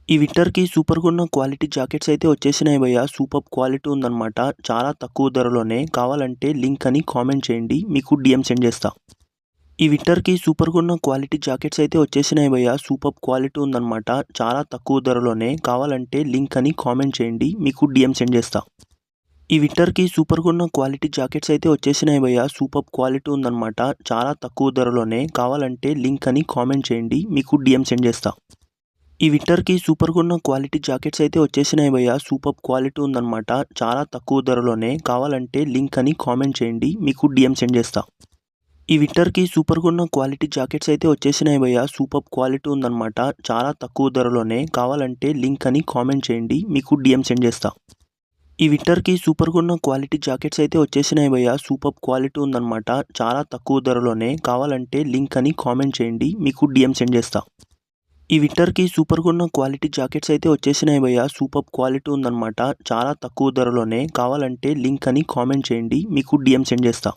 ఈ వింటర్‌కి సూపర్‌గున్న quality jackets అయితే వచ్చేసినాయి భయ్యా. సూపర్బ్ క్వాలిటీ ఉందనమాట. చాలా తక్కువ ధరలోనే. కావాలంటే లింక్ అని కామెంట్ చేయండి. మీకు డీఎం సెండ్ చేస్తా. ఈ వింటర్‌కి సూపర్‌గున్న క్వాలిటీ జాకెట్స్ అయితే వచ్చేసినాయి భయ్యా. సూపర్బ్ క్వాలిటీ ఉందనమాట. చాలా తక్కువ ధరలోనే. కావాలంటే లింక్ అని కామెంట్ చేయండి. మీకు డీఎం సెండ్ చేస్తా. ఈ వింటర్‌కి సూపర్‌గున్న క్వాలిటీ జాకెట్స్ అయితే వచ్చేసినాయి భయ్యా. సూపర్బ్ క్వాలిటీ ఉందనమాట. చాలా తక్కువ ధరలోనే. కావాలంటే లింక్ అని కామెంట్ చేయండి. మీకు డీఎం సెండ్ చేస్తా. ఈ వింటర్‌కి సూపర్‌గున్న క్వాలిటీ జాకెట్స్ అయితే వచ్చేసినాయి భయ్యా. సూపర్బ్ క్వాలిటీ ఉందనమాట. చాలా తక్కువ ధరలోనే. కావాలంటే లింక్ అని కామెంట్ చేయండి. మీకు డీఎం సెండ్ చేస్తా. ఈ వింటర్‌కి సూపర్‌గున్న క్వాలిటీ జాకెట్స్ అయితే వచ్చేసినాయి భయ్యా. సూపర్బ్ క్వాలిటీ ఉందనమాట. చాలా తక్కువ ధరలోనే. కావాలంటే లింక్ అని కామెంట్ చేయండి. మీకు డీఎం సెండ్ చేస్తా. ఈ వింటర్‌కి సూపర్‌గున్న క్వాలిటీ జాకెట్స్ అయితే వచ్చేసినాయి భయ్యా. సూపర్బ్ క్వాలిటీ ఉందనమాట. చాలా తక్కువ ధరలోనే. కావాలంటే లింక్ అని కామెంట్ చేయండి. మీకు డీఎం సెండ్ చేస్తా. ఈ వింటర్‌కి సూపర్‌గున్న క్వాలిటీ జాకెట్స్ అయితే వచ్చేసినాయి భయ్యా. సూపర్బ్ క్వాలిటీ ఉందనమాట. చాలా తక్కువ ధరలోనే. కావాలంటే లింక్ అని కామెంట్ చేయండి. మీకు డీఎం సెండ్ చేస్తా.